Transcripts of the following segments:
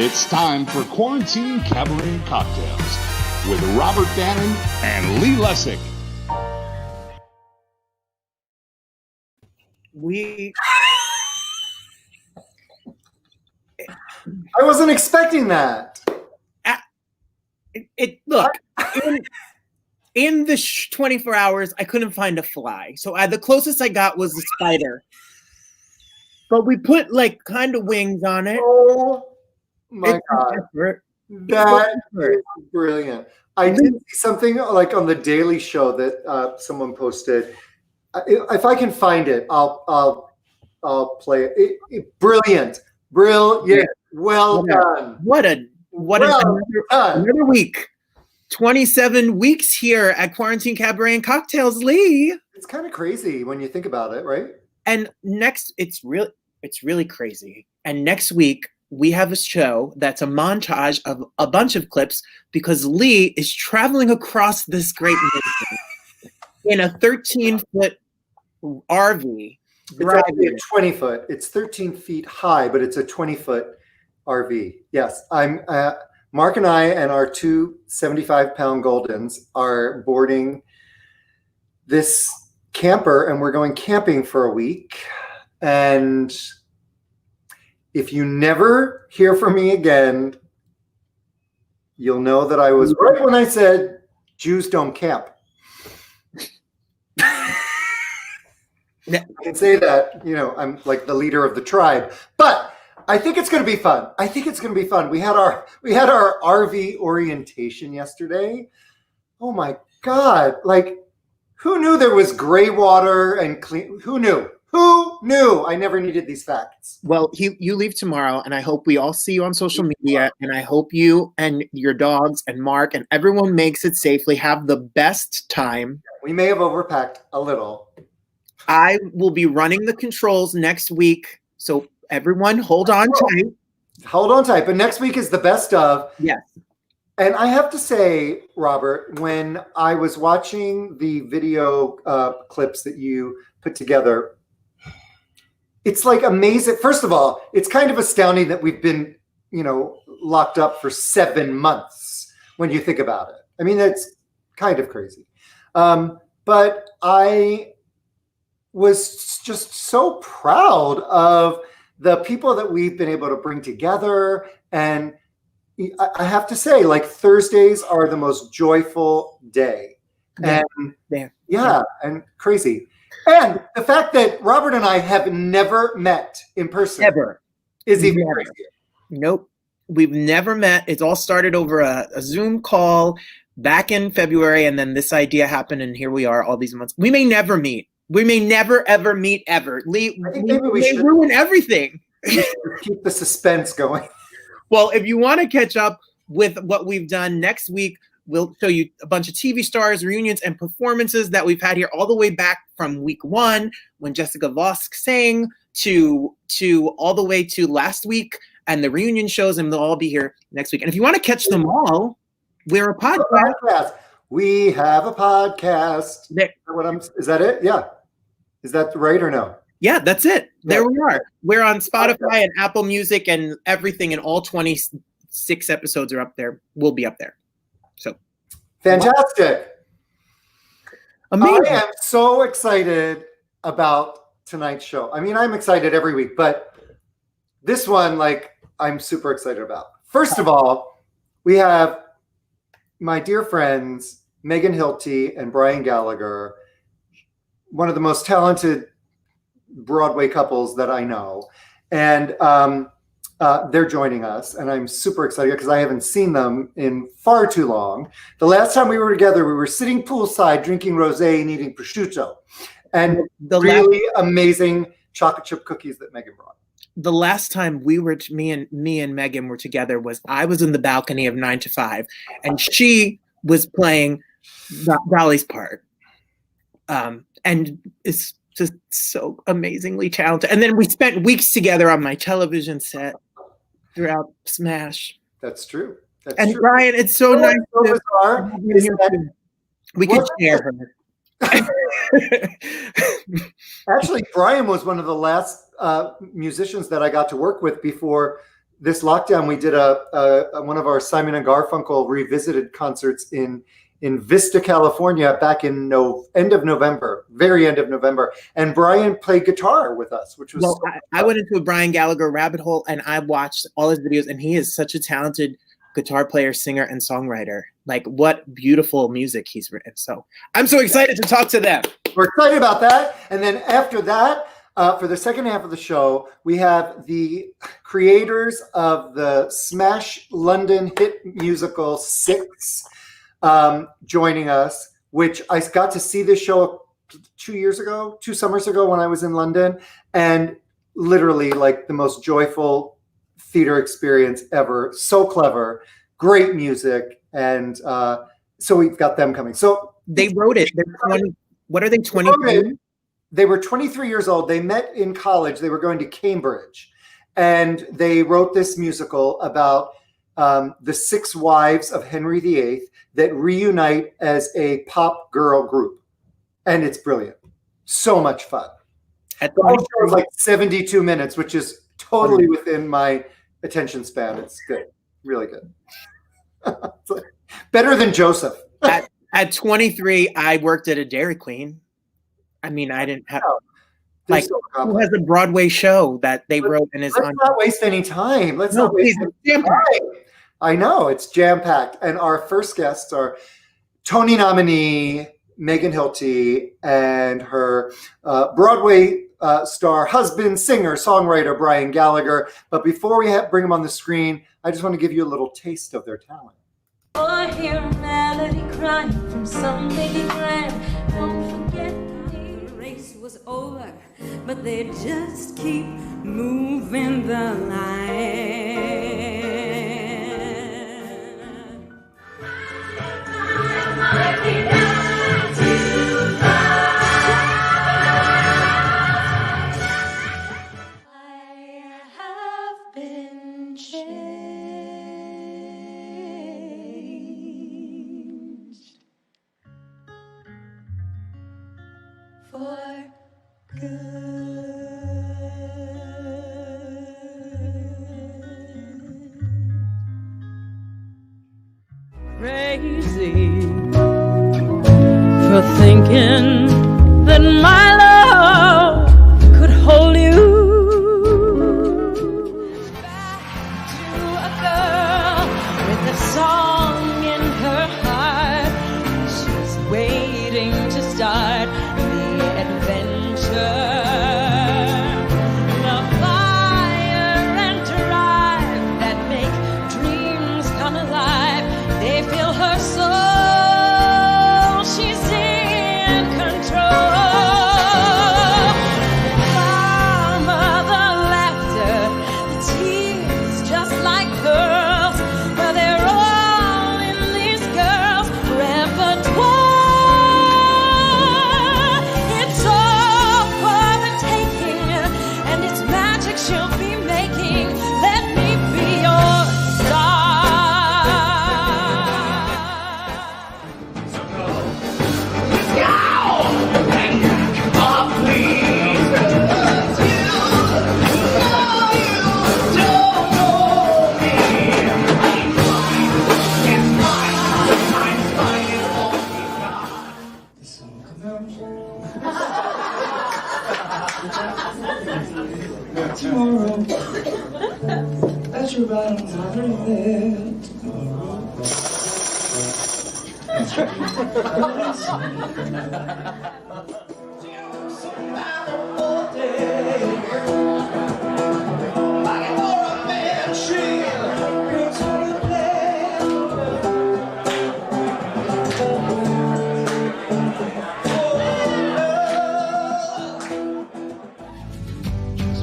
It's time for Quarantine Cabaret and Cocktails with Robert Bannon and Lee Lessick. I wasn't expecting that. Look, in the 24 hours, I couldn't find a fly. So the closest I got was a spider. But we put like kind of wings on it. Oh my God. That is brilliant. I did see something like on the Daily Show that someone posted. If I can find it, I'll play it. Brilliant. Well done. Another week. 27 weeks here at Quarantine Cabaret and Cocktails, Lee. It's kind of crazy when you think about it, right? And next, it's really crazy. And next week, we have a show that's a montage of a bunch of clips because Lee is traveling across this great nation in a 13-foot RV. It's actually a 20-foot. It's 13 feet high, but it's a 20-foot RV. Yes, Mark and I and our two 75-pound Goldens are boarding this camper, and we're going camping for a week. And if you never hear from me again, you'll know that I was right when I said Jews don't camp. I can say that, I'm like the leader of the tribe, but I think it's going to be fun. We had our RV orientation yesterday. Oh my God. Like, who knew there was gray water and clean? Who knew? I never needed these facts. Well, you leave tomorrow, and I hope we all see you on social media, and I hope you and your dogs and Mark and everyone makes it safely. Have the best time. We may have overpacked a little. I will be running the controls next week, so everyone hold on tight. Hold on tight, but next week is the best of. Yes. And I have to say, Robert, when I was watching the video clips that you put together, it's like amazing. First of all, it's kind of astounding that we've been, locked up for 7 months when you think about it. I mean, that's kind of crazy. But I was just so proud of the people that we've been able to bring together. And I have to say, like, Thursdays are the most joyful day. And and crazy. And the fact that Robert and I have never met in person is even crazier. Nope. We've never met. It's all started over a Zoom call back in February, and then this idea happened, and here we are all these months. We may never meet. We may never, ever meet, ever. Lee, I think maybe we should ruin everything. Keep the suspense going. Well, if you want to catch up with what we've done next week, we'll show you a bunch of TV stars, reunions, and performances that we've had here all the way back from week 1 when Jessica Vosk sang to all the way to last week and the reunion shows, and they'll all be here next week. And if you want to catch them all, we're a podcast. We have a podcast. Is that it? Yeah. Is that right or no? Yeah, that's it. There we are. We're on Spotify and Apple Music and everything, and all 26 episodes are up there. We'll be up there. So fantastic. Amazing. I am so excited about tonight's show. I mean, I'm excited every week, but this one, I'm super excited about. First of all, we have my dear friends, Megan Hilty and Brian Gallagher, one of the most talented Broadway couples that I know. And they're joining us, and I'm super excited because I haven't seen them in far too long. The last time we were together, we were sitting poolside drinking rosé and eating prosciutto, and the really amazing chocolate chip cookies that Megan brought. The last time me and Megan were together was I was in the balcony of 9 to 5, and she was playing Dolly's part, and it's just so amazingly talented. And then we spent weeks together on my television set throughout Smash. That's true. And Brian, it's so nice. We could share her. Actually, Brian was one of the last musicians that I got to work with before this lockdown, we did a one of our Simon and Garfunkel revisited concerts in Vista, California, back in end of November, very end of November. And Brian played guitar with us, which was I went into a Brian Gallagher rabbit hole, and I watched all his videos, and he is such a talented guitar player, singer, and songwriter. Like, what beautiful music he's written. So I'm so excited to talk to them. We're excited about that. And then after that, for the second half of the show, we have the creators of the smash London hit musical Six joining us, which I got to see this show 2 summers ago when I was in London, and literally like the most joyful theater experience ever. So clever, great music, and so we've got them coming. So they wrote it. They're 20. What are they? 23. They were 23 years old. They met in college. They were going to Cambridge, and they wrote this musical about the 6 wives of Henry VIII that reunite as a pop girl group. And it's brilliant. So much fun. The whole show is like 72 minutes, which is totally within my attention span. It's good. Really good. Better than Joseph. At 23, I worked at a Dairy Queen. I mean, I didn't have... Like, who has a Broadway show that they wrote and is on? Let's not waste any time. Let's not waste any time. I know, it's jam-packed. And our first guests are Tony nominee Megan Hilty and her Broadway star husband, singer, songwriter Brian Gallagher. But before we bring them on the screen, I just want to give you a little taste of their talent. Or hear a melody crying from some lady grand. Don't forget the race was over, but they just keep moving the line. Crazy for thinking that my love could hold you. Back to a girl with a song in her heart. She's waiting to start the adventure. The fire and drive that make dreams come alive. They fill her soul, she's in control. The karma, the laughter, the tears just like pearls. Well, they're all in these girls' repertoire. It's all for the taking, and it's magic she'll be making. Let me be your star. Tomorrow, at your bottom of the bed.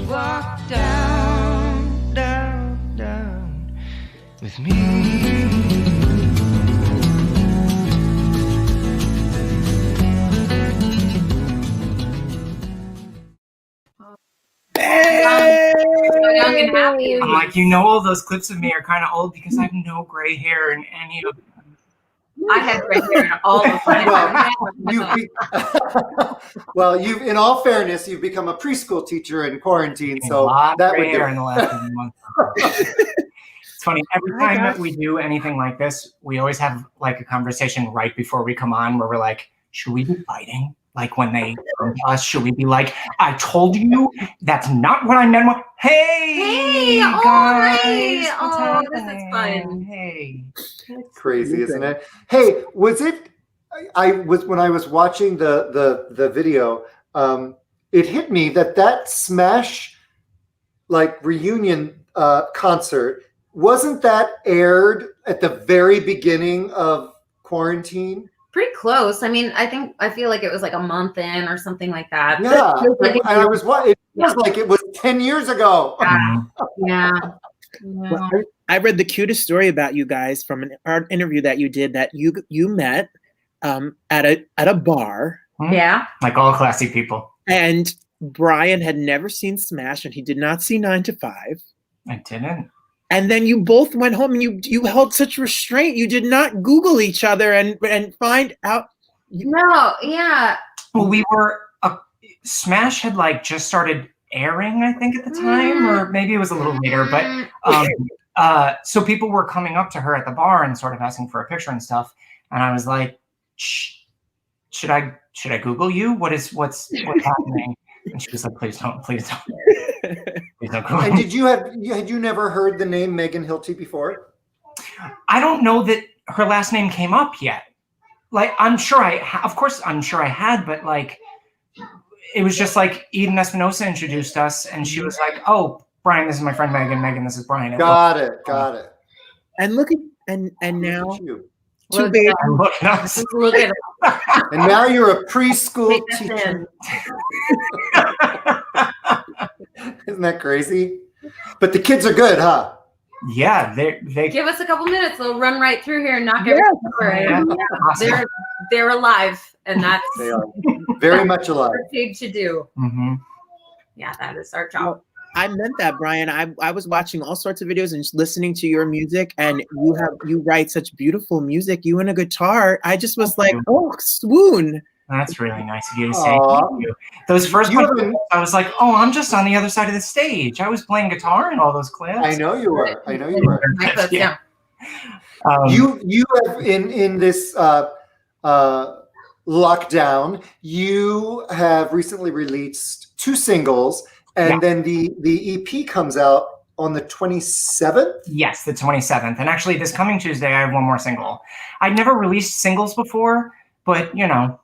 Walk down, down, down with me. I'm like, you know, all those clips of me are kind of old because I have no gray hair in any of them. I had red hair all the time. Well, you've, in all fairness, you've become a preschool teacher in quarantine, so that would in the last few months. It's funny. Every time that we do anything like this, we always have like a conversation right before we come on where we're like, should we be fighting? Like when they come to us, should we be like, I told you that's not what I meant. Hey, guys, what's happening? This is fun. Hey, crazy, isn't it? Hey, was it? When I was watching the video, it hit me that Smash like reunion concert wasn't that aired at the very beginning of quarantine? Pretty close. I mean, I feel like it was like a month in or something like that. Yeah, it was like it was 10 years ago. Yeah. Well, I read the cutest story about you guys from an art interview that you did that you met at a bar. Yeah. Like all classy people. And Brian had never seen Smash and he did not see 9 to 5. I didn't. And then you both went home and you held such restraint. You did not Google each other and find out. No, yeah. Well, we were Smash had like just started airing, I think, at the time, or maybe it was a little later. But so people were coming up to her at the bar and sort of asking for a picture and stuff. And I was like, should I Google you? What's happening? And she was like, please don't. Please don't Google. And had you never heard the name Megan Hilty before? I don't know that her last name came up yet. Like, I'm sure I had, but like, it was just like Eden Espinosa introduced us and she was like, oh, Brian, this is my friend Megan. Megan, this is Brian. Got it. And look at and now Look babies. Look at And now you're a preschool teacher. Isn't that crazy? But the kids are good, huh? Yeah, they give us a couple minutes. They'll run right through here and knock everything over. Yeah. Awesome. They're alive, and that's They are very much alive. what we're paid to do. Mm-hmm. Yeah, that is our job. I meant that, Brian. I was watching all sorts of videos and listening to your music, and you write such beautiful music. You and a guitar. I just was like, oh, swoon. That's really nice of you to say. Thank you. Those first clips, I was like, oh, I'm just on the other side of the stage. I was playing guitar in all those clips. I know you were. Yeah. You have in this lockdown, you have recently released 2 singles, and then the EP comes out on the 27th? Yes, the 27th. And actually, this coming Tuesday, I have one more single. I'd never released singles before, but, you know,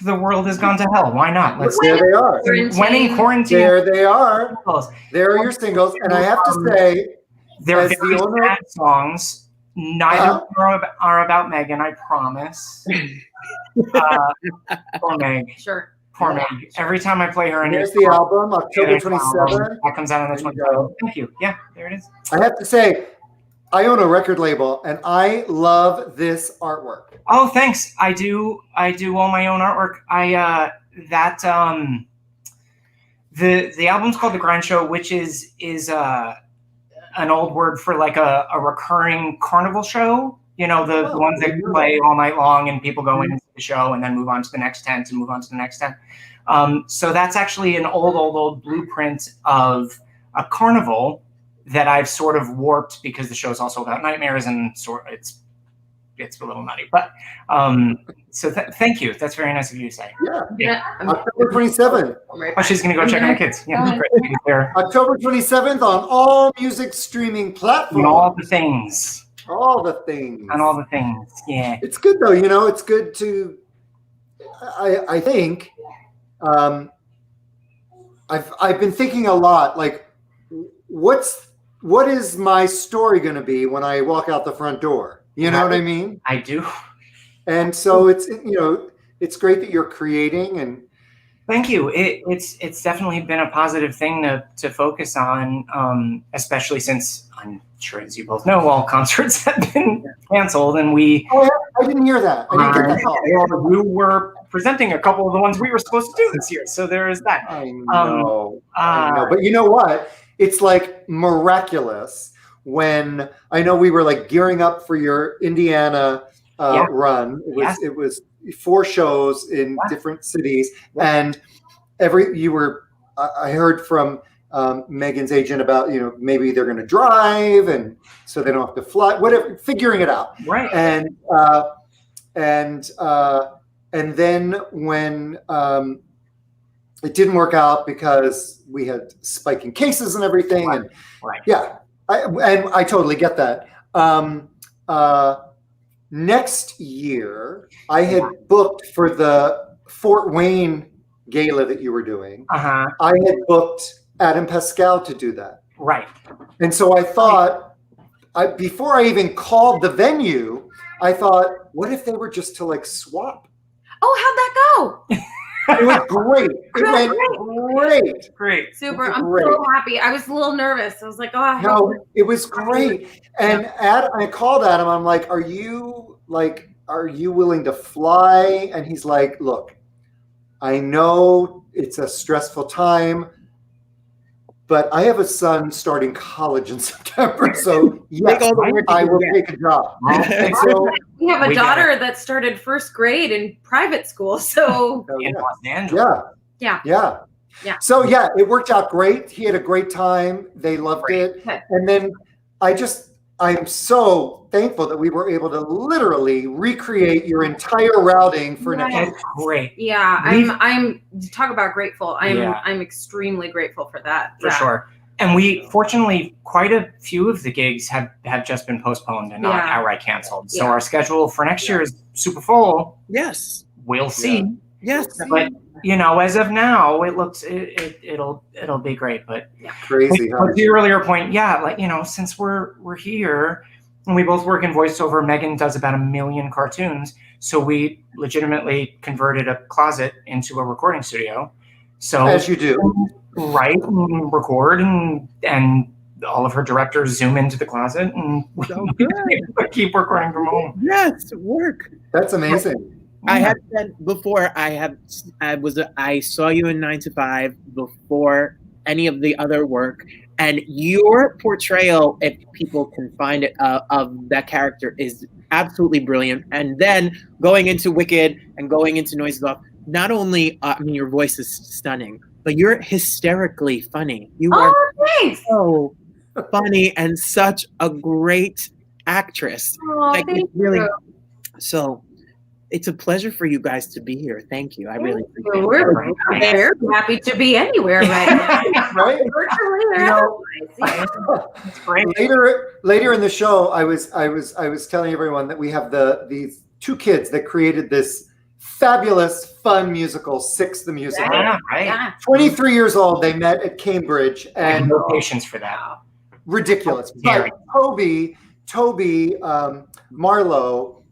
the world has gone to hell. Why not? There they are. When in quarantine. There they are. There are your singles. And I have to say, they're very sad songs. Neither of them are about Megan, I promise. Poor Meg. Sure. Poor Meg. Every time I play her in here's the album, October 27th. That comes out on the 27th. Thank you. Yeah, there it is. I have to say, I own a record label and I love this artwork. Oh, thanks. I do all my own artwork. The album's called The Grind Show, which is an old word for like a recurring carnival show. You know, the ones that play all night long and people go into the show and then move on to the next tent and move on to the next tent. So that's actually an old blueprint of a carnival that I've sort of warped because the show's also about nightmares and it's a little nutty. But so thank you. That's very nice of you to say. Yeah. October 27th. Oh, she's going to go check on the kids. Yeah, great. October 27th on all music streaming platforms. And all the things. All the things. And all the things. Yeah. It's good though. You know, it's good to, I think, I've been thinking a lot, like, what is my story going to be when I walk out the front door? You know what I mean? I do. And so it's, you know, it's great that you're creating and. Thank you. It's definitely been a positive thing to focus on, especially since I'm sure, as you both know, all concerts have been canceled, and we. Oh, I didn't hear that. I didn't get that. We were presenting a couple of the ones we were supposed to do this year, so there is that. I know. But you know what? It's like miraculous when I know we were like gearing up for your Indiana run. It was 4 shows in different cities, and I heard from Megan's agent about, maybe they're going to drive, and so they don't have to fly, whatever, figuring it out. Right. And then when it didn't work out because we had spiking cases and everything, and I totally get that. Next year, I had booked for the Fort Wayne gala that you were doing. I had booked Adam Pascal to do that. Right. And so I thought, before I even called the venue, I thought, what if they were just to like swap? Oh, how'd that go? It was great. It went great. Super. I'm so happy. I was a little nervous. I was like, oh, no, it was great. And I called Adam. I'm like, are you willing to fly? And he's like, look, I know it's a stressful time, but I have a son starting college in September, so yes, I will take a job. And so we have a daughter that started first grade in private school, so in Los Angeles. Yeah. So yeah, it worked out great. He had a great time. They loved it. And then I'm so thankful that we were able to literally recreate your entire routing for next year. That's great. Yeah, I'm talk about grateful. I'm extremely grateful for that. For sure. And we fortunately, quite a few of the gigs have just been postponed and not outright canceled. So our schedule for next year is super full. Yes. We'll see. Yes. But as of now, it looks it'll be great. But crazy. To your earlier point, since we're here and we both work in voiceover, Megan does about 1 million cartoons. So we legitimately converted a closet into a recording studio. So as you do, write and record, and all of her directors zoom into the closet and keep recording from home. Yes, work. That's amazing. I had said before, I saw you in 9 to 5 before any of the other work, and your portrayal, if people can find it, of that character is absolutely brilliant. And then going into Wicked and going into Noises Off, not only, your voice is stunning, but you're hysterically funny. You are so funny and such a great actress. Oh, thank you. So it's a pleasure for you guys to be here. Thank you. I really appreciate it. We're very happy to be anywhere right now. Right? It's great. Later in the show, I was telling everyone that we have these 2 kids that created this fabulous, fun musical, Six the Musical. Yeah, right. Yeah. 23 years old, they met at Cambridge, and no patience for that. Ridiculous. But Toby Marlowe,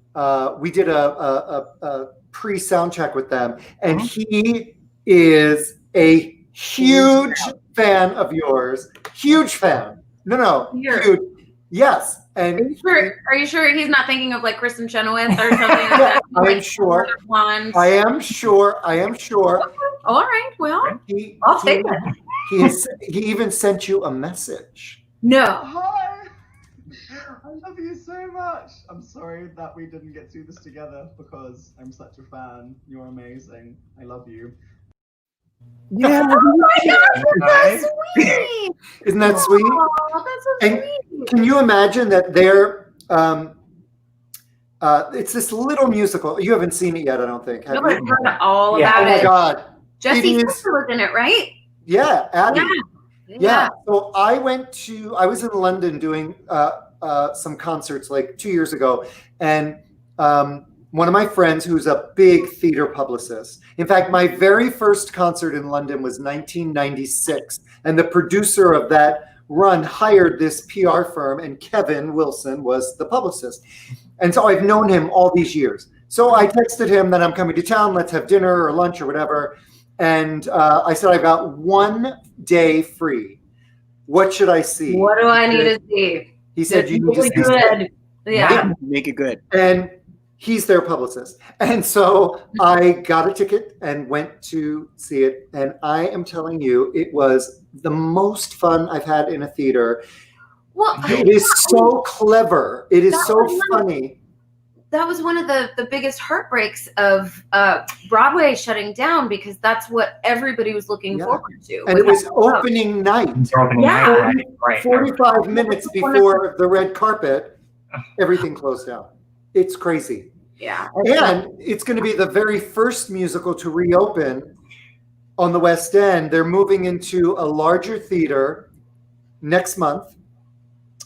we did a pre-sound check with them, and he is a huge fan of yours. Huge fan. No, huge. Yes. And are you sure he's not thinking of like Kristen Chenoweth or something like that? I am sure. I am sure. All right. Well, I'll take it. He even sent you a message. No. Hi. I love you so much. I'm sorry that we didn't get to do this together because I'm such a fan. You're amazing. I love you. Yeah. Oh my gosh, that's so sweet. Isn't that sweet? Oh, that's so and sweet. Can you imagine that they're it's this little musical. You haven't seen it yet, I don't think. No, but I've heard all about it. Oh my God. Jesse Spencer was in it, right? Yeah, Abby. Yeah. So I was in London doing some concerts like 2 years ago, and one of my friends who's a big theater publicist. In fact, my very first concert in London was 1996, and the producer of that run hired this PR firm, and Kevin Wilson was the publicist. And so I've known him all these years. So I texted him that I'm coming to town, let's have dinner or lunch or whatever. And I said, I've got 1 day free. What should I see? What do I need to see? He said, you need to see good. Yeah. Make it good. And he's their publicist. And so I got a ticket and went to see it. And I am telling you, it was the most fun I've had in a theater. Well, it is so clever. It is so funny. that was one of the biggest heartbreaks of Broadway shutting down, because that's what everybody was looking forward to. And it was opening night. Right. 45 minutes before the red carpet, everything closed down. It's crazy. Yeah. And it's going to be the very first musical to reopen on the West End. They're moving into a larger theater next month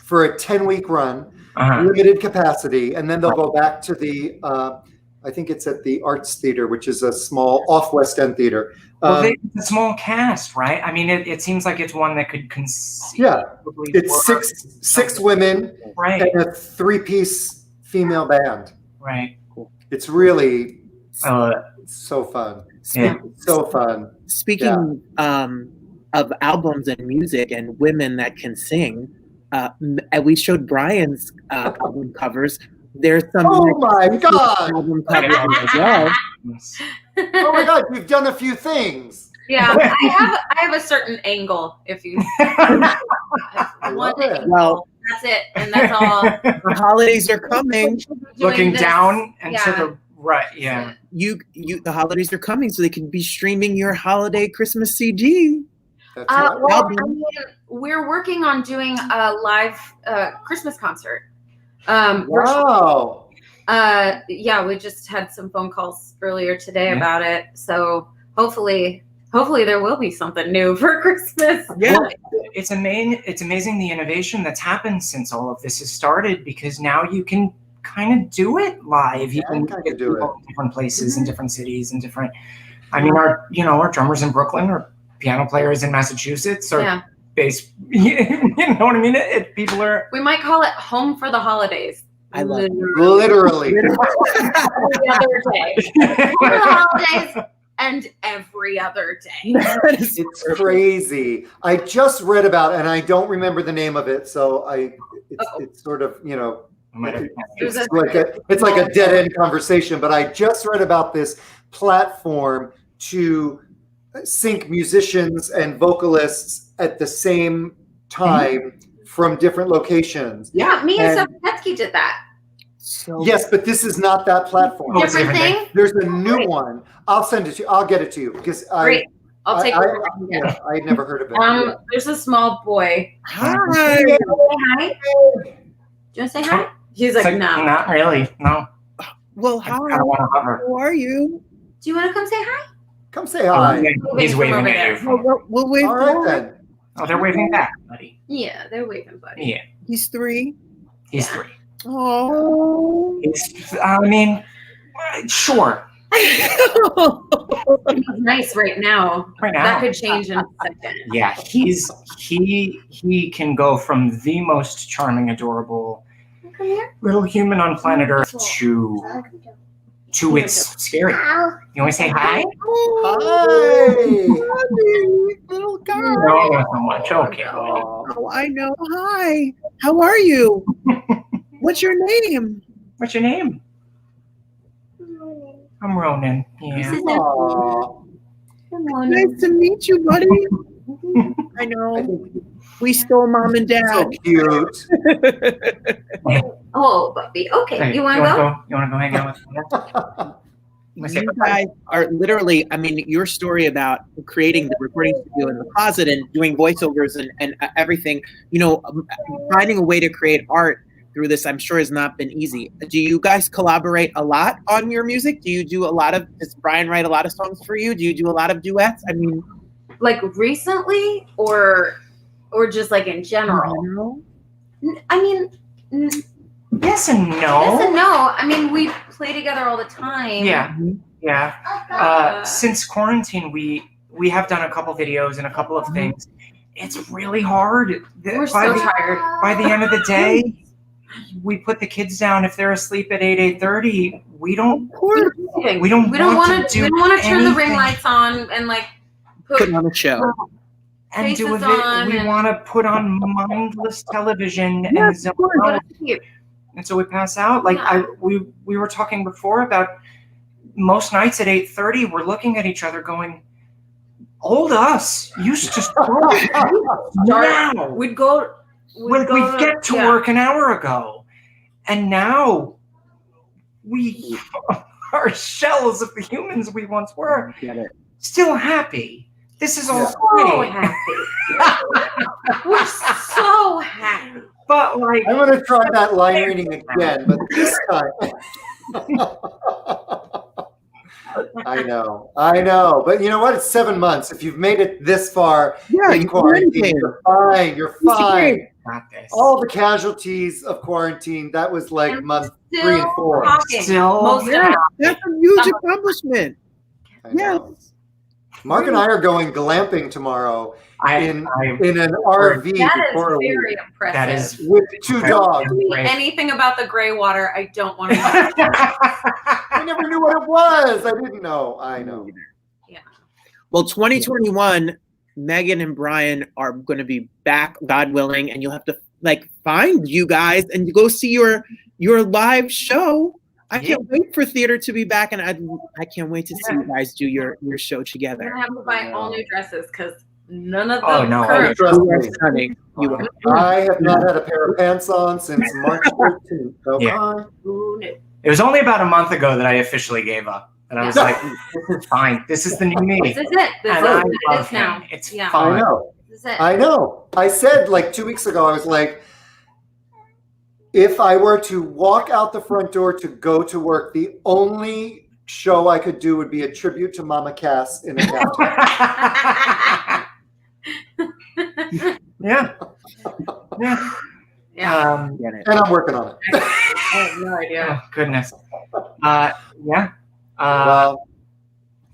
for a 10-week run, limited capacity, and then they'll go back to the, I think it's at the Arts Theater, which is a small off-West End theater. Well, it's a small cast, right? I mean, it seems like it's one that could conceivably it's six women right, and a 3-piece female band. Right. It's really so fun. So fun. Speaking of albums and music and women that can sing, and we showed Brian's album covers. There's some oh my god! Album covers as well. Oh my god, you've done a few things. Yeah, I have a certain angle. If you want the angle, well, that's it, and that's all. The holidays are coming. Looking down and to the right, yeah. The holidays are coming, so they can be streaming your holiday Christmas CD. That's right. Well, I mean, we're working on doing a live Christmas concert. Wow. Yeah, we just had some phone calls earlier today about it. So hopefully there will be something new for Christmas. Yeah. Well, it's amazing the innovation that's happened since all of this has started, because now you can kind of do it live. You can do it in different places and different cities and different. I mean, our drummers in Brooklyn or piano players in Massachusetts or bass. You know what I mean? People are. We might call it Home for the Holidays. I love it. Literally. Every other day. For the holidays and every other day. It's crazy. I just read about, and I don't remember the name of it, so it's sort of, it's like a dead end conversation, but I just read about this platform to sync musicians and vocalists at the same time from different locations. Yeah, me and Sophie did that. Yes, but this is not that platform. Different thing? There's a new one. I'll send it to you. I'll get it to you because Great. I'll take it. I had never heard of it. There's a small boy. Hi. Do you want to say hi? He's like, no. Not really. No. Well, I don't want to hover. how are you? Do you want to come say hi? Come say hi. He's waving at you. We'll wave. All right then. Oh, they're waving back, buddy. Yeah, they're waving, buddy. Yeah. He's 3. He's 3. Oh. I mean, sure. He's nice right now. Right now. That could change in a second. Yeah, he can go from the most charming, adorable Come here. little human on planet Earth to it's scary. You want to say hi? Hi. Little guy. No, not so much. Okay. Oh, I know. Hi. How are you? What's your name? What's your name? I'm Ronan. Yeah. Nice to meet you, buddy. I know. We stole Mom and Dad. So cute. Oh, Buffy. Okay, Hey, you want to go? You want to go hang out with me? You guys are literally, I mean, your story about creating the recording studio in the closet and doing voiceovers and everything, finding a way to create art through this, I'm sure has not been easy. Do you guys collaborate a lot on your music? Do you do does Brian write a lot of songs for you? Do you do a lot of duets? I mean, Like recently or just like in general? I mean, yes and no. yes and no. I mean, we play together all the time. Yeah. Since quarantine, we have done a couple videos and a couple of things. It's really hard. We're so tired. By the end of the day, we put the kids down. If they're asleep at 8:30, we don't want to turn the ring lights on and like put on a show. And do a on we want to put on mindless television and zone out. And so we pass out. Like we were talking before about most nights at 8:30, we're looking at each other going, old us used to start now. We'd get to work an hour ago. And now we are shells of the humans we once were. Get it. Still happy. This is all So great. happy. We're so happy. But like, I'm going to try that line reading again, but this time. I know. But you know what? It's 7 months. If you've made it this far in quarantine, you're fine. You're fine. got this. All the casualties of quarantine, that was like And month still 3 and 4. talking. Still, Most of Yeah, it. that's a huge accomplishment. I know. Mark and I are going glamping tomorrow in an RV That for a is week very impressive. that is with 2 dogs. Tell me anything about the gray water, I don't want to know. I never knew what it was. I didn't know. I know. Yeah. Well, 2021, Megan and Brian are going to be back, God willing, and you'll have to like find you guys and go see your live show. I can't wait for theater to be back, and I can't wait to see you guys do your show We're together. gonna have to buy all new dresses because none of them Oh, no. current. Trust You are me. stunning. You are. I have not had a pair of pants on since March 13th. So Yeah. bye. Who knew? It was only about a month ago that I officially gave up. And I was like, this is fine. This is the new me. This is it. This is And I what it love is now. him. It's Yeah. I fine. know. This is it. I know. I said like 2 weeks ago, I was like, if I were to walk out the front door to go to work, the only show I could do would be a tribute to Mama Cass in a bathtub. Yeah. Yeah. Yeah. Get it. And I'm working on it. I have no idea. Oh, goodness. Yeah. Well,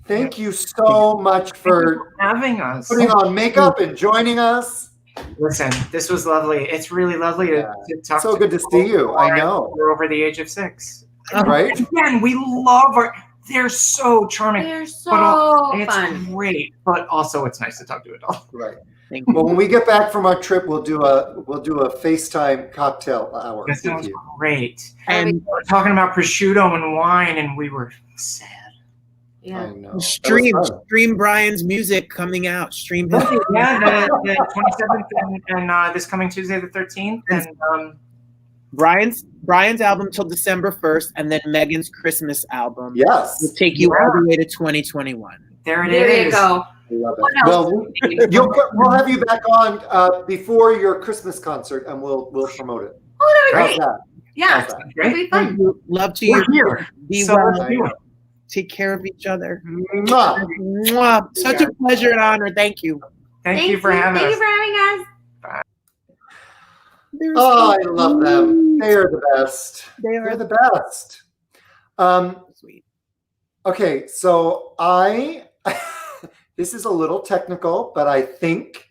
thank you so much for having us. putting on makeup and joining us. Listen, this was lovely. It's really lovely to talk So to good to people see you. who I are- know. We're over the age of 6. Right? Again, we love they're so charming. They're But so it's fun. great, but also it's nice to talk to adults. Right. Thank you. Well, when we get back from our trip, we'll do a FaceTime cocktail hour That with sounds you. great. And We're talking about prosciutto and wine, and we were sad. Yeah. I know. That was fun. stream Brian's music coming out. Stream his Yeah, the 27th and this coming Tuesday the 13th. And Brian's album till December 1st, and then Megan's Christmas album Yes. will take you all the way to 2021. there it is. There you go. I love What it. else? Well, we'll have you back on before your Christmas concert, and we'll promote it. Oh, that would How's be great. that? Yeah. How's that? That'd be Thank fun. you. Love to We're you. here. Be So well. let's do it. Take care of each other. Mwah. Mwah. Such a pleasure and honor. Thank you. Thank you for having Thank us. you for having us. They're Oh, I so love them. sweet. They are the best. They are They're the best. sweet. Okay, so this is a little technical, but I think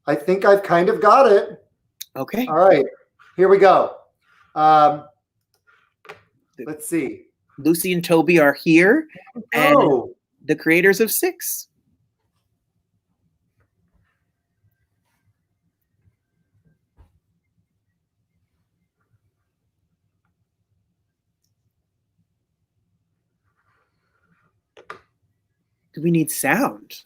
I've kind of got it. Okay. All right, here we go. Let's see. Lucy and Toby are here, and Oh, the creators of 6. Do we need sound?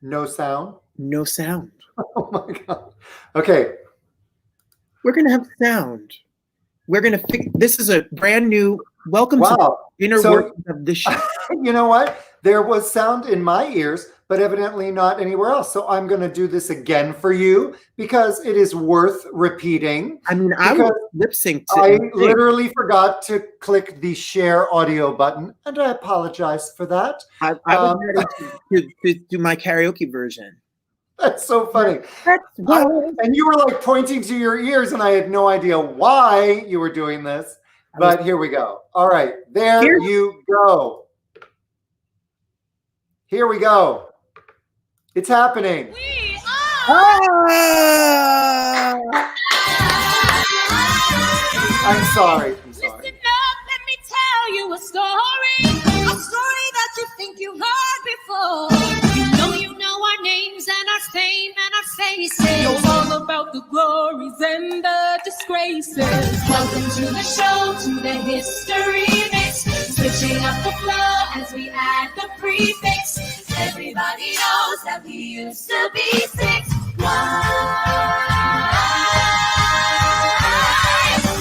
no sound. No sound. Oh my god. Okay. We're gonna have sound. We're gonna fix. This is a brand new. Welcome to Wow. the inner So- workings of the show. You know what? There was sound in my ears, but evidently not anywhere else. So I'm going to do this again for you because it is worth repeating. I mean, I Because would lip sync to. I literally forgot to click the share audio button, and I apologize for that. I was ready to do my karaoke version. That's so funny. That's And you were like pointing to your ears, and I had no idea why you were doing this. But here we go. All right, there Here- you go. Here we go. It's happening. I'm sorry. I'm sorry. Listen up, let me tell you a story that you think you heard. faces. You're all about the glories and the disgraces. Welcome to the show, to the history mix. Switching up the flow as we add the prefix. Everybody knows that we used to be 6'5".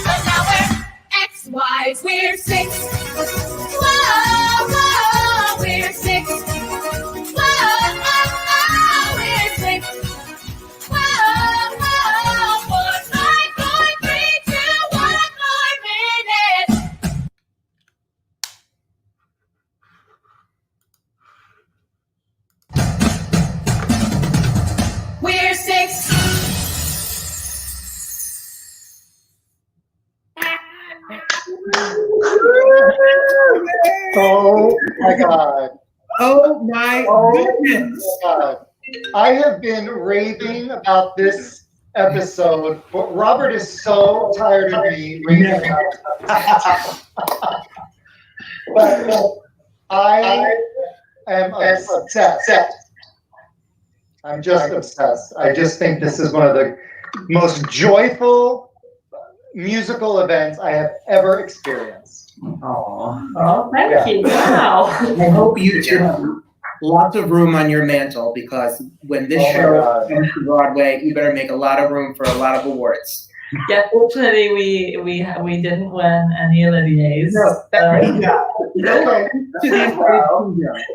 But now we're ex-wives, we're 6. Whoa, whoa, we're 6. Whoa, we're 6. Whoa, whoa, 4, 5, 4, 3, 2, 1 more minute. We're 6. Oh my God. Oh my goodness. God. I have been raving about this episode, but Robert is so tired of me raving about it. But I am obsessed. I'm just obsessed. I just think this is one of the most joyful musical events I have ever experienced. Oh, thank you. Wow. I hope you do. Lots of room on your mantle, because when this show comes to Broadway, you better make a lot of room for a lot of awards. Yeah, fortunately, we didn't win any Oliviers. No, Okay.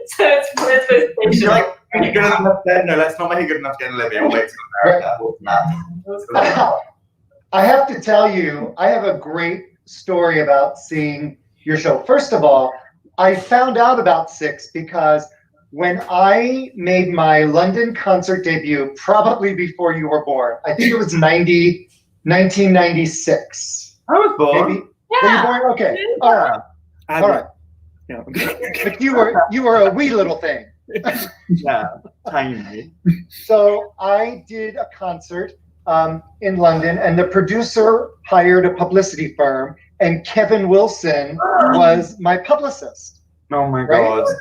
So it's You're like, are you good enough then? No, let's not make it good enough to get an Olivia. We'll wait till America. I have to tell you, I have a great story about seeing your show. First of all, I found out about 6 because when I made my London concert debut, probably before you were born, I think it was 1996. I was born. Maybe. Were you born? Okay. All right. All right. No. But you were a wee little thing. Yeah, tiny. So I did a concert in London, and the producer hired a publicity firm, and Kevin Wilson was my publicist. Oh my Right? God.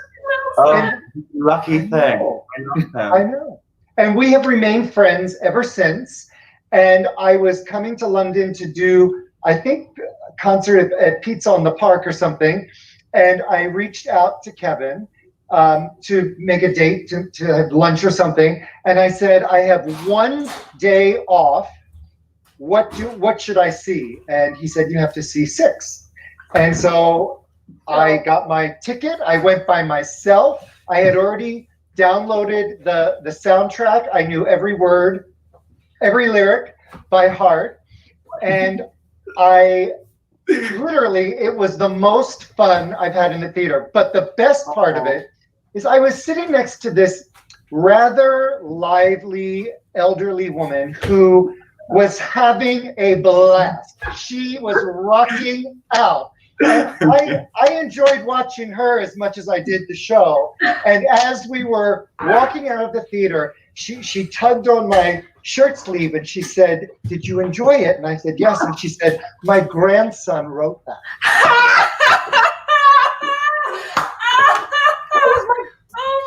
Oh, lucky thing. I love him. I know. And we have remained friends ever since. And I was coming to London to do, I think, a concert at Pizza on the Park or something. And I reached out to Kevin to make a date to have lunch or something. And I said, I have one day off. What should I see? And he said, you have to see 6. And so I got my ticket. I went by myself. I had already downloaded the soundtrack. I knew every word, every lyric by heart. And it was the most fun I've had in the theater. But the best part of it is I was sitting next to this rather lively elderly woman who was having a blast. She was rocking out. I enjoyed watching her as much as I did the show. And as we were walking out of the theater, she tugged on my shirt sleeve and she said, "Did you enjoy it?" And I said, "Yes." And she said, "My grandson wrote that."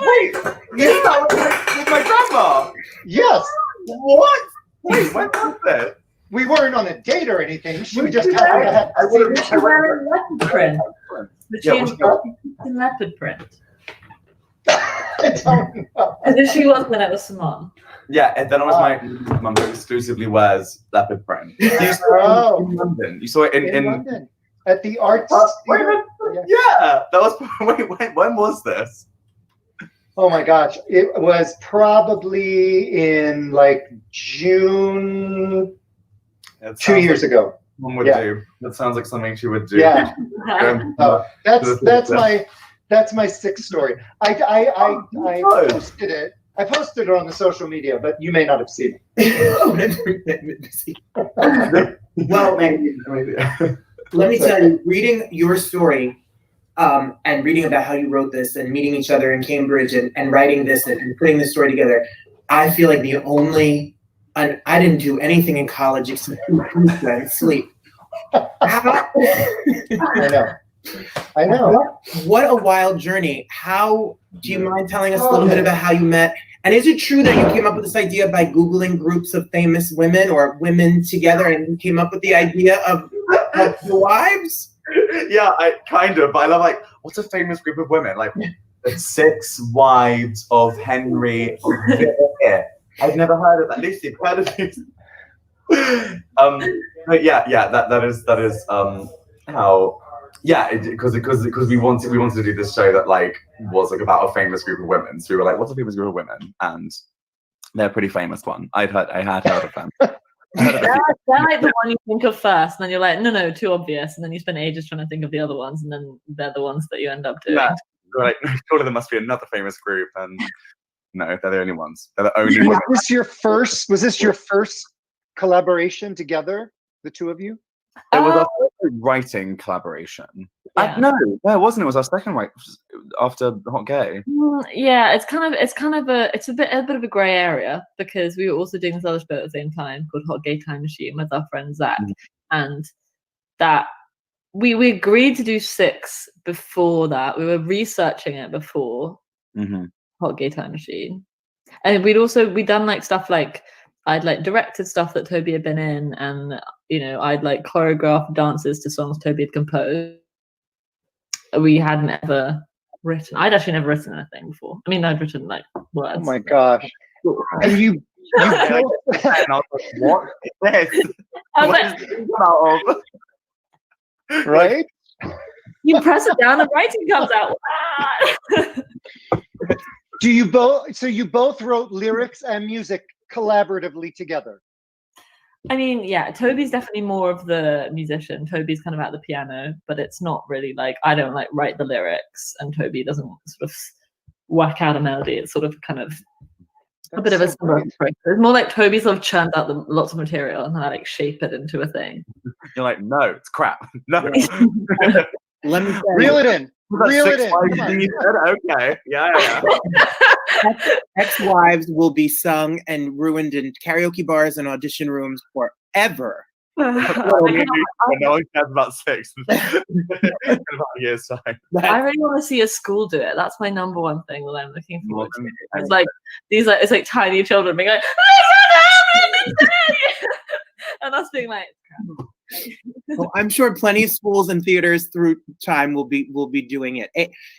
Wait, you thought with my grandma? Yes. What? Wait, when was this? We weren't on a date or anything. She just happened to have She was wearing leopard print. But she in leopard print. I don't know. And then she was when it was Simone. Yeah, and then it was my mum who exclusively wears leopard print. You saw it in London. You saw it in London at the Arts. Yeah, that was. Wait, when was this? Oh my gosh, it was probably in like June. 2 years ago. One would do. That sounds like something she would do. Yeah. That's my 6th story. I posted it. I posted it on the social media, but you may not have seen it. Well, maybe. Let me tell you, reading your story and reading about how you wrote this and meeting each other in Cambridge and writing this and putting this story together, I feel like I didn't do anything in college except sleep. I know. I know. What a wild journey. Do you mind telling us a little bit about how you met And is it true that you came up with this idea by Googling groups of famous women or women together and you came up with the idea of the wives? Yeah, I kind of. But I love like, what's a famous group of women? Like the 6 wives of Henry of Vere. I've never heard of that. Lucy, you've heard of these? But yeah, that is how. Yeah, because we wanted to do this show that like was like about a famous group of women. So we were like, what's a famous group of women? And they're a pretty famous one. I had heard of them. They're like the one you think of first, and then you're like, no, too obvious, and then you spend ages trying to think of the other ones, and then they're the ones that you end up doing. Yeah. Right. Surely there must be another famous group, and no, they're the only ones. They're the only ones. Was this your first collaboration together, the two of you? It was our first writing collaboration. Yeah. No, it wasn't. It was our second write after Hot Gay. Yeah, it's a bit of a grey area because we were also doing this other show at the same time called Hot Gay Time Machine with our friend Zach, and that we agreed to do 6 before that. We were researching it before Hot Gay Time Machine, and we'd done like stuff like I'd like directed stuff that Toby had been in, and I'd like choreographed dances to songs Toby had composed. We hadn't ever written. I'd actually never written anything before. I mean, I'd written like words. Oh my gosh! And you and I was like, what is this? What is this about? Right? You press it down and writing comes out. Do you both? So you both wrote lyrics and music collaboratively together? I mean, yeah, Toby's definitely more of the musician. Toby's kind of at the piano, but it's not really like I don't like write the lyrics, and Toby doesn't sort of whack out a melody. It's sort of kind of a bit of a similar approach. It's more like Toby sort of churned out lots of material and then I like shape it into a thing. You're like, no, it's crap. No. Let me reel it in. Reel it in. You said, okay. Yeah. Ex-wives will be sung and ruined in karaoke bars and audition rooms forever. No one cares about 6 in about a year's time. I really want to see a school do it. That's my number one thing that I'm looking forward to. It's like it's like tiny children being like, and us being like. Well, I'm sure plenty of schools and theaters through time will be doing it.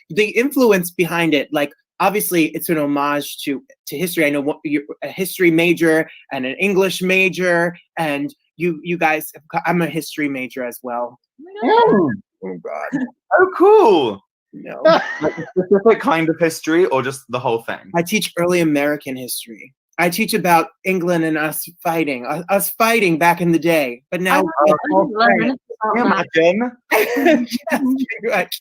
The influence behind it, like obviously, it's an homage to history. I know you're a history major and an English major, and you guys. I'm a history major as well. Oh God! Oh, cool. No, like a specific kind of history, or just the whole thing. I teach early American history. I teach about England and us fighting back in the day. But now, can you imagine? I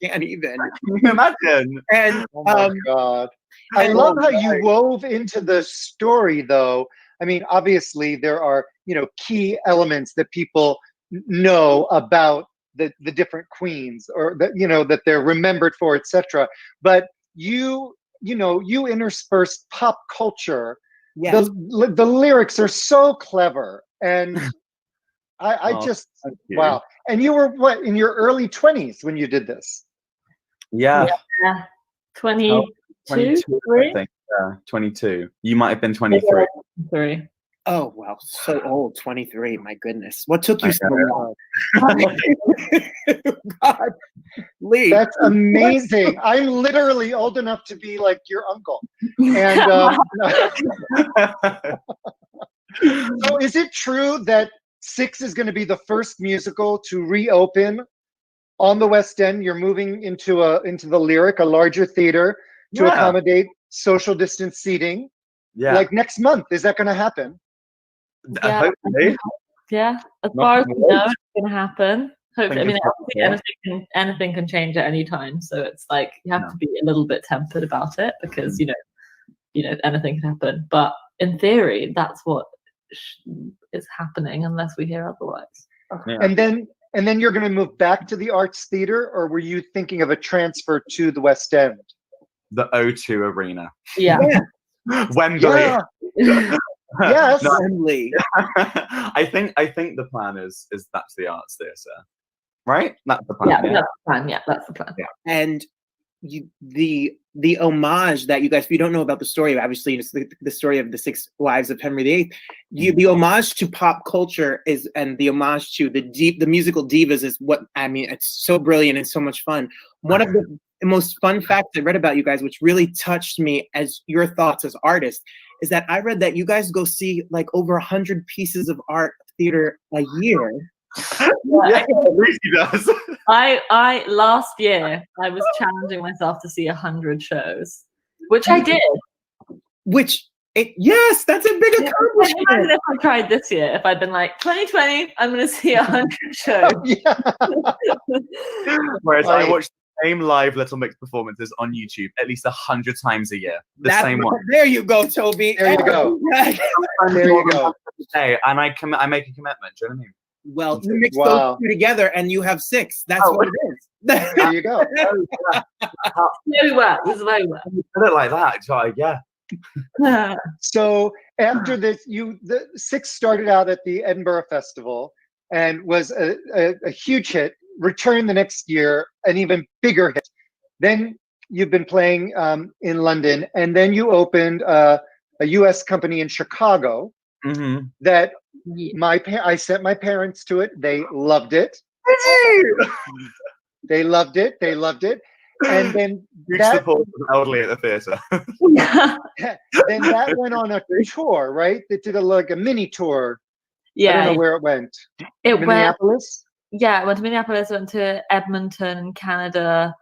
can't even. Can you imagine? And oh my God, I love how you wove into the story, though. I mean, obviously, there are key elements that people know about the different queens, or that that they're remembered for, etc. But you interspersed pop culture. Yes. The lyrics are so clever, and I just wow. And you were what, in your early 20s when you did this? Yeah. 22, 22, I think. Yeah, 22. You might have been 23. 23. Oh wow, so old, 23. My goodness, what took you so long? God, Lee, that's amazing. I'm literally old enough to be like your uncle. And so, is it true that 6 is going to be the first musical to reopen on the West End? You're moving into the Lyric, a larger theater, to accommodate social distance seating. Yeah, like next month. Is that going to happen? Yeah, as far as we know, it's going to happen. Hopefully, I mean, anything can change at any time. So it's like you have to be a little bit tempered about it because anything can happen. But in theory, that's what is happening unless we hear otherwise. Yeah. And then you're going to move back to the Arts Theatre, or were you thinking of a transfer to the West End? The O2 Arena. Yeah. Wembley. Yeah. Yes. No, Wembley. I think the plan is that's the Arts Theatre, right? That's the plan. Yeah, that's the plan. Yeah, that's the plan. Yeah. And the homage that you guys, if you don't know about the story, obviously it's the story of the 6 wives of Henry VIII. The homage to pop culture and the homage to the musical divas is what I mean. It's so brilliant and so much fun. One of the most fun facts I read about you guys, which really touched me as your thoughts as artists, is that I read that you guys go see like over 100 pieces of art theater a year. Yeah, it really does. I last year I was challenging myself to see 100 shows, which I did. Yes, that's a big accomplishment. Imagine if I tried this year, if I'd been like 2020, I'm going to see 100 shows. Whereas I watch the same live Little Mix performances on YouTube at least 100 times a year. The same one. There you go, Toby. There you go. There you go. And I make a commitment. Do you know what I mean? Well, you mix those 2 together and you have 6. That's what it is. There you go. Very well. This is very well. You put it like that. It's like, yeah. So after this, the 6 started out at the Edinburgh Festival and was a huge hit. Returned the next year, an even bigger hit. Then you've been playing in London, and then you opened a U.S. company in Chicago. That I sent my parents to it. They loved it. They loved it. They loved it. And then support elderly at the theater. Then that went on a tour, right? They did like a mini tour. Yeah. I don't know where it went. Minneapolis? Yeah, it went to Minneapolis, went to Edmonton in Canada.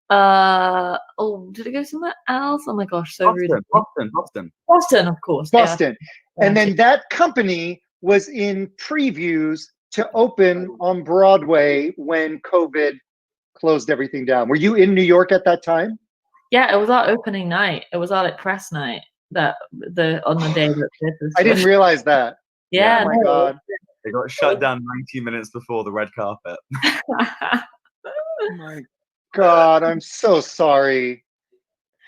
Did it go somewhere else? Oh my gosh, so rude. Boston, of course. Boston. Yeah. And then that company was in previews to open on Broadway when COVID closed everything down. Were you in New York at that time? Yeah, it was our opening night. It was our press night on the day that I didn't realize that. Yeah. Oh my God. They got shut down 90 minutes before the red carpet. Oh my God, I'm so sorry.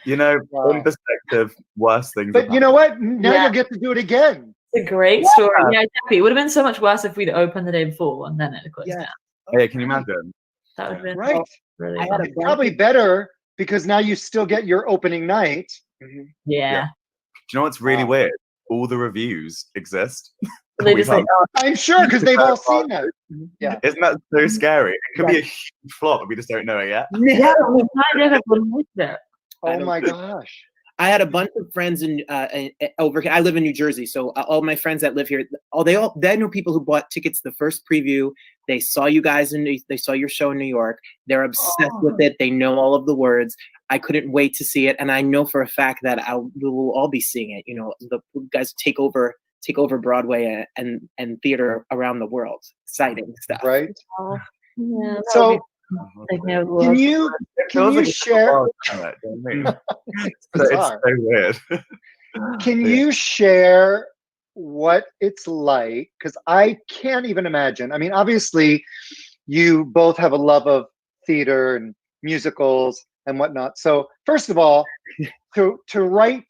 You know, in perspective, worse things. But you know what? Now you'll get to do it again. It's a great story. Yeah, exactly. It would have been so much worse if we'd opened the day before and then it closed down. Yeah, can you imagine? That would have been right. Really it's probably better because now you still get your opening night. Yeah. Do you know what's really weird? All the reviews exist. They just like, I'm sure because they've all seen that. Yeah. Isn't that so scary? It could be a huge flop, but we just don't know it yet. Yeah, we kind of have been there. Oh my gosh. I had a bunch of friends over here. I live in New Jersey, so all my friends that live here, they know people who bought tickets the first preview. They saw you guys they saw your show in New York. They're obsessed with it. They know all of the words. I couldn't wait to see it, and I know for a fact that we will all be seeing it. You know, the guys take over Broadway and theater around the world. Exciting stuff, right? Yeah. So. Can you share? It's so weird. Can you share what it's like? Because I can't even imagine. I mean, obviously, you both have a love of theater and musicals and whatnot. So, first of all, to write,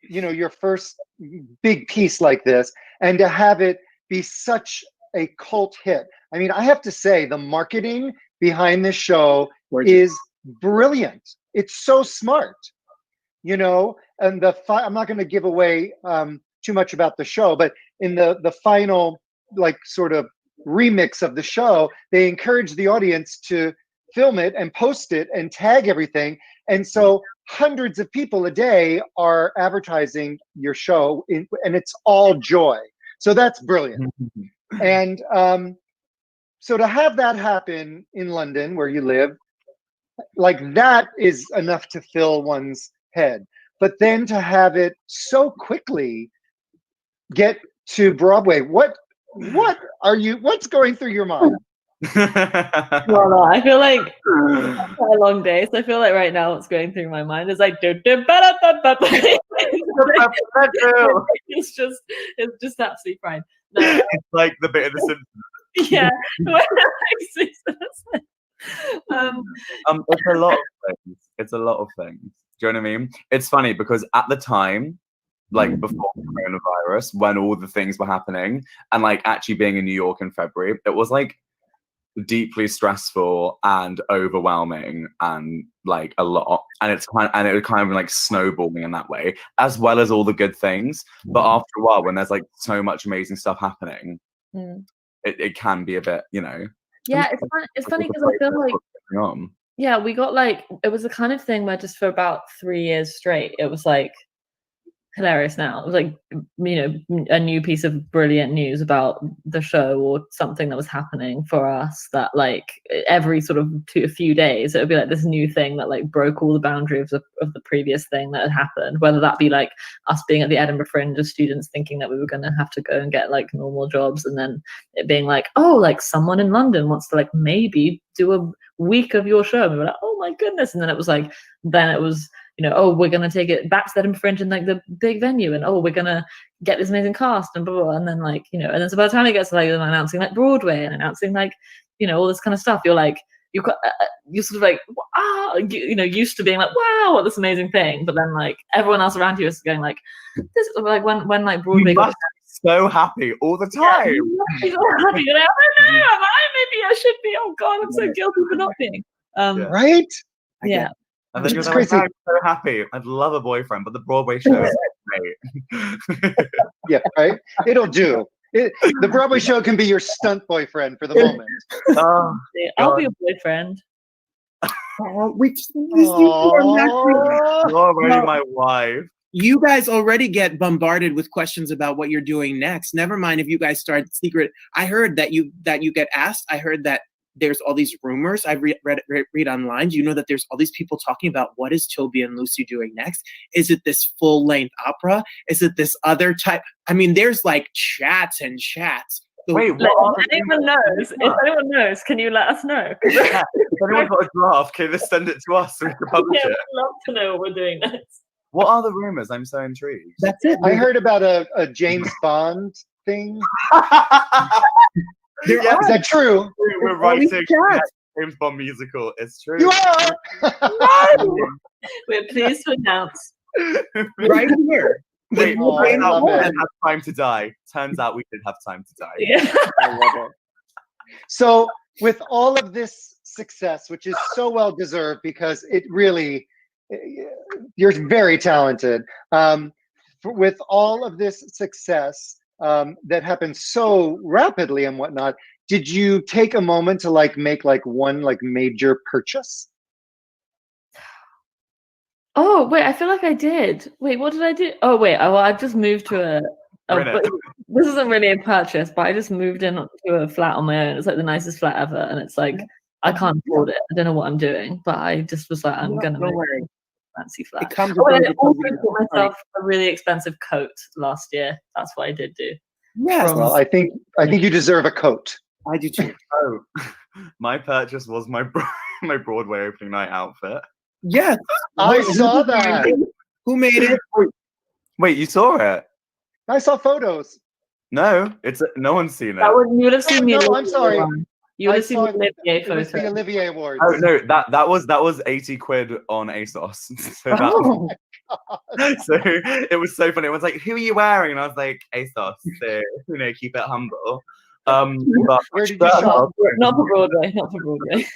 your first big piece like this, and to have it be such a cult hit. I mean, I have to say, the marketing behind this show is brilliant. It's so smart, and I'm not going to give away too much about the show, but in the final sort of remix of the show, they encourage the audience to film it and post it and tag everything. And so hundreds of people a day are advertising your show and it's all joy. So that's brilliant. And so to have that happen in London, where you live, that is enough to fill one's head. But then to have it so quickly get to Broadway, what's going through your mind? Well, I feel like it's a long day, so I feel like right now what's going through my mind is it's just absolutely fine. No. It's like the bit of the Simpsons. Yeah. It's a lot of things. It's a lot of things. Do you know what I mean? It's funny because at the time, before coronavirus, when all the things were happening, and actually being in New York in February, it was deeply stressful and overwhelming and like a lot, and it would kind of like snowballing in that way, as well as all the good things. But after a while, when there's like so much amazing stuff happening, it can be a bit, Yeah, it's funny because I feel like yeah, we got like, it was the kind of thing where just for about 3 years straight, it was like hilarious now. It was like, a new piece of brilliant news about the show or something that was happening for us, that like every sort of a few days, it would be like this new thing that like broke all the boundaries of the previous thing that had happened, whether that be like us being at the Edinburgh Fringe as students thinking that we were going to have to go and get like normal jobs, and then it being like, oh, like someone in London wants to like maybe do a week of your show, and we were like, oh my goodness. And then it was oh, we're going to take it back to the Edinburgh Fringe and like the big venue, and oh, we're going to get this amazing cast and blah, blah, blah. And then like, and then so by the time it gets to like them announcing like Broadway and announcing like, all this kind of stuff, you're like, you're sort of like, wow, used to being like, wow, what this amazing thing. But then like everyone else around you is going like, this is like when like Broadway got so happy all the time. He's all happy. You're like, oh no, maybe I should be. Oh God, I'm so guilty for not being. Right? Yeah. And then you're like, I'm so happy. I'd love a boyfriend, but the Broadway show is great. Yeah, right? It'll do. The Broadway show can be your stunt boyfriend for the moment. Oh, I'll be a boyfriend. You're already my wife. You guys already get bombarded with questions about what you're doing next. Never mind if you guys start secret. I heard that you get asked. I heard that there's all these rumors. I read online. Do you know that there's all these people talking about what is Toby and Lucy doing next? Is it this full-length opera? Is it this other type? I mean, there's like chats and chats. So wait, if anyone knows, can you let us know? Yeah. If anyone got a draft, can they send it to us so we can publish it? I'd love to know what we're doing next. What are the rumors? I'm so intrigued. That's it. I heard about a James Bond thing. Is that true? We're writing a James Bond musical. It's true. You are. No! We're pleased to announce right here. Wait, we didn't have time to die. Turns out we did have time to die. Yeah. I love it. So, with all of this success, which is so well deserved because it really, you're very talented. With all of this success that happened so rapidly and whatnot, did you take a moment to like make like one like major purchase? Oh wait, I feel like I did. Wait, what did I do? Oh wait, I've just moved to but this isn't really a purchase, but I just moved into a flat on my own. It's like the nicest flat ever, and it's like I can't afford it. I don't know what I'm doing, but I just was like, I'm gonna make a fancy flat. It comes I also bought myself a really expensive coat last year. That's what I did do. Yes. Well, I think you deserve a coat. I do too. Oh, my purchase was my Broadway opening night outfit. Yes. I saw that. Who made it? Wait, you saw it? I saw photos. No, no one's seen it. You would have seen me. No, I'm sorry. You would have seen the Olivier photo. It was the Olivier Awards. Oh no, that was 80 quid on ASOS. So so it was so funny. It was like, who are you wearing? And I was like, ASOS. So keep it humble. But where did you shop? Not for Broadway. Not for Broadway.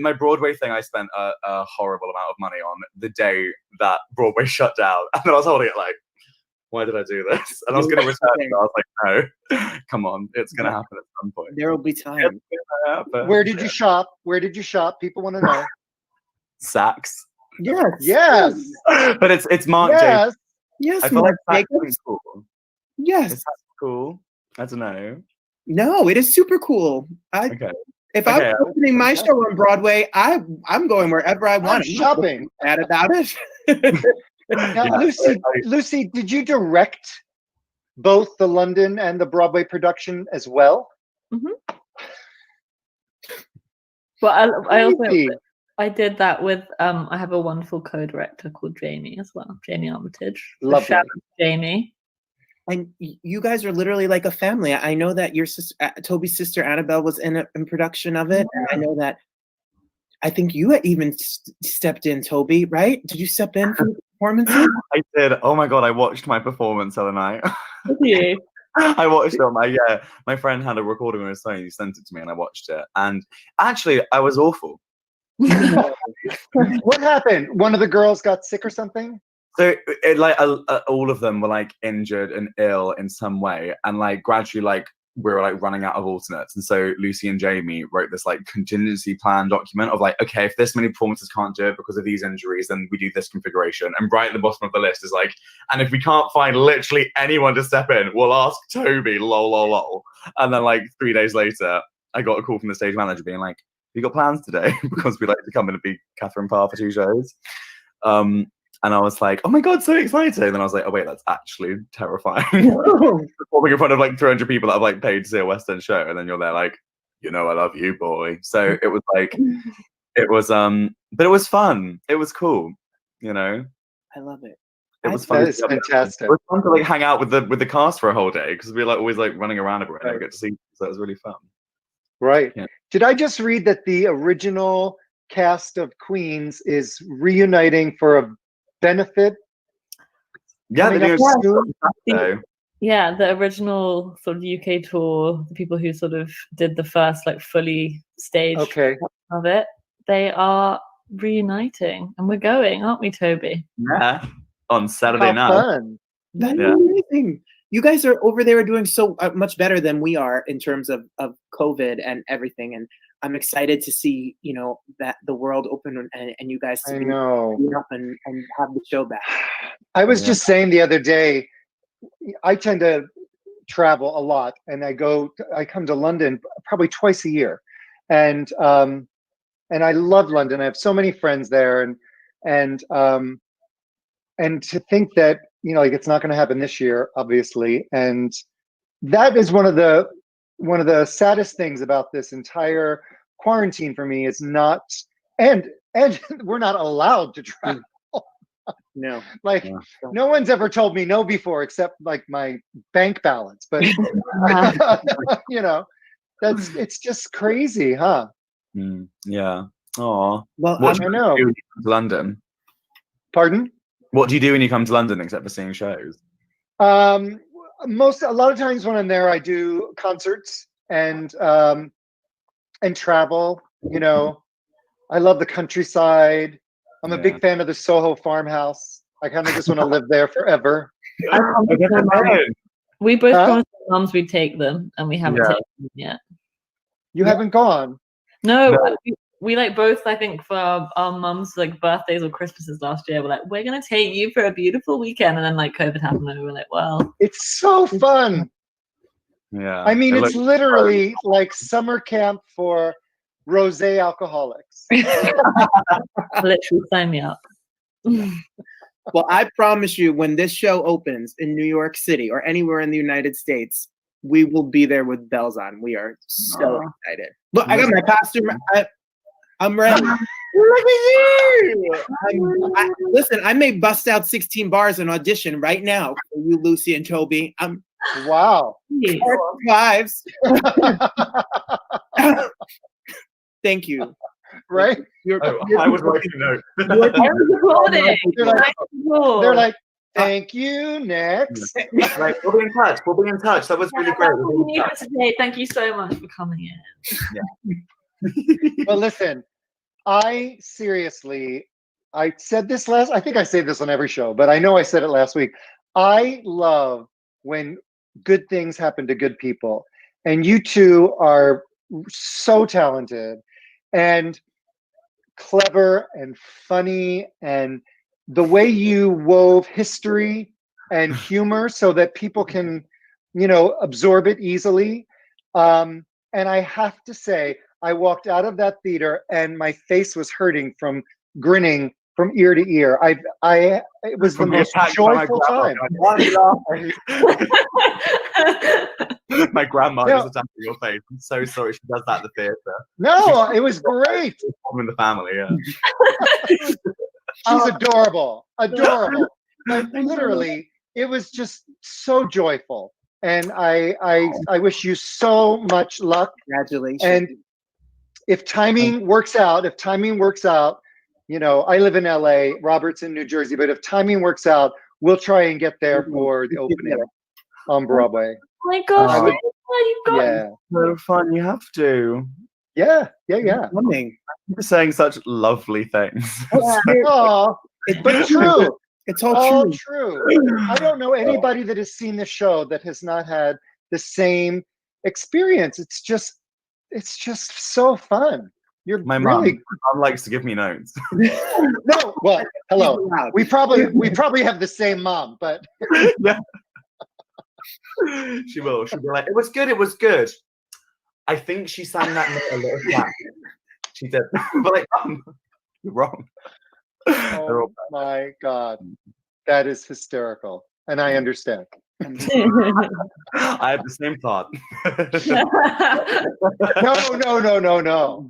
My Broadway thing, I spent a horrible amount of money on the day that Broadway shut down, and then I was holding it like, why did I do this? And I was going to return it. I was like, no, come on, it's going to happen at some point. There will be time. Where did you shop? Where did you shop? People want to know. Saks. Yes. Yes. But it's Marc Yes. Yes. I feel like Saks is cool. Yes. Is that cool? I don't know. No, it is super cool. If I'm opening my show on Broadway, I'm going wherever I want. I'm shopping. Mad about it. Now, Lucy, did you direct both the London and the Broadway production as well? Mm-hmm. Well, I did that with I have a wonderful co-director called Jamie as well, Jamie Armitage. Love shout out to Jamie. And you guys are literally like a family. I know that your sister, Toby's sister Annabelle, was in production of it. And I know that. I think you even stepped in, Toby. Right? Did you step in for the performances? I did. Oh my god! I watched my performance the other night. Did you? I watched it. My friend had a recording on his phone. He sent it to me, and I watched it. And actually, I was awful. What happened? One of the girls got sick or something? So, all of them were like injured and ill in some way, and like gradually, like we were like running out of alternates. And so Lucy and Jamie wrote this like contingency plan document of like, okay, if this many performances can't do it because of these injuries, then we do this configuration. And right at the bottom of the list is like, and if we can't find literally anyone to step in, we'll ask Toby, lol, lol, lol. And then like 3 days later, I got a call from the stage manager being like, you got plans today? Because we like to come in and be Catherine Parr for 2 shows. And I was like, oh my God, so excited. And then I was like, oh wait, that's actually terrifying. Performing in front of like 300 people that have like paid to see a West End show. And then you're there like, I love you, boy. So it was like, but it was fun. It was cool, I love it. It was fun. That is fantastic. It was fun to like hang out with the cast for a whole day because we were like always like running around everywhere and I get to see. So it was really fun. Right. Yeah. Did I just read that the original cast of Queens is reuniting for a benefit? Yeah, they're doing soon? Yeah, the original sort of UK tour, the people who sort of did the first like fully staged of it, they are reuniting, and we're going, aren't we, Toby? Yeah, on Saturday night. Fun. That's amazing. You guys are over there doing so much better than we are in terms of COVID and everything, and I'm excited to see that the world open and you guys to be up and have the show back. I was just saying the other day, I tend to travel a lot, and I come to London probably twice a year, and I love London. I have so many friends there, and to think that like it's not going to happen this year, obviously, and that is one of the saddest things about this entire quarantine for me is not, and we're not allowed to travel. No, no one's ever told me no before, except like my bank balance. But it's just crazy, huh? Yeah. Oh. Well, what do I you know. do when you come to London? Pardon? What do you do when you come to London except for seeing shows? A lot of times when I'm there, I do concerts and travel. I love the countryside. I'm a big fan of the Soho farmhouse. I kind of just want to live there forever. We both promised our moms we'd take them, and we haven't taken them yet. You haven't gone? No. We like both, I think, for our mums like birthdays or Christmases last year, we're gonna take you for a beautiful weekend, and then like COVID happened, and we were like, well, it's so fun. Yeah, I mean, it's literally like summer camp for rosé alcoholics. Literally, sign me up. Well, I promise you, when this show opens in New York City or anywhere in the United States, we will be there with bells on. We are so excited. Look, I got my costume. I'm ready. Look at you! Listen, I may bust out 16 bars and audition right now for you, Lucy and Toby. Wow. Fives. Thank you. Right? I was writing a note. They're like, thank you. Next. Right, we'll be in touch. We'll be in touch. That was really great. Thank you so much for coming in. Yeah. Well, listen, I said this I think I say this on every show, but I know I said it last week. I love when good things happen to good people. And you two are so talented and clever and funny, and the way you wove history and humor so that people can, absorb it easily. And I have to say, I walked out of that theater and my face was hurting from grinning from ear to ear. It was the most joyful time. My grandma is attacking your face. I'm so sorry. She does that at the theater. No, it was great. In the family, yeah. She's adorable. Adorable. Like, literally, it was just so joyful. And I wish you so much luck. Congratulations. And if timing works out, I live in LA, Robert's in New Jersey, but if timing works out, we'll try and get there for the opening on Broadway. Oh my gosh, Oh, you got Yeah. so fun. You have to. Yeah. Coming. You're saying such lovely things. Oh, but true. It's all All true. true. I don't know anybody that has seen the show that has not had the same experience. It's just so fun. You're My really mom likes to give me notes. no. Well, hello. We probably have the same mom, but Yeah. She will. She'll be like, it was good. It was good. I think she sang that note a little flat. She did. But like, you're wrong. oh my God, that is hysterical, and I understand. I have the same thought. No.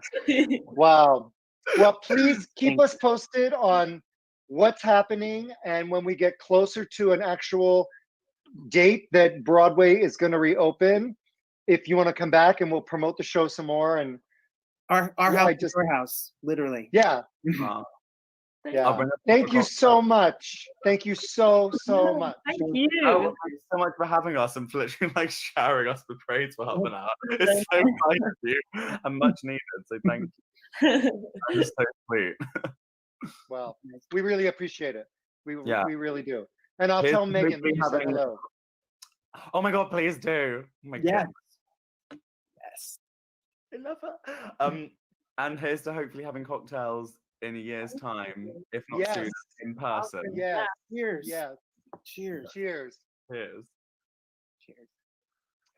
Wow. Well, please keep us posted on what's happening, and when we get closer to an actual date that Broadway is going to reopen, if you want to come back and we'll promote the show some more. And Our Yeah, house I is just- your house, literally. yeah, Wow. yeah. Thank you so much. Thank you so much. Thank Oh, you. thank you so much for having us and for literally like showering us with praise for half an hour. It's so kind of you and much needed. So thank you. You're so sweet. Well, we really appreciate it. We really do. And I'll Here's tell to Megan that hopefully you said having- hello. Oh my God, please do. Oh my Yes. goodness. Yes. I love her. And here's to hopefully having cocktails in a year's time, if not Yes. soon, in person. Yes. Cheers. Yes. Cheers. Cheers. Cheers. Cheers.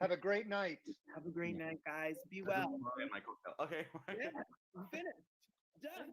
Have a great night. Have a great night, guys. Be I just well. wanna get my cocktail. Okay. Yeah, we're finished. Done.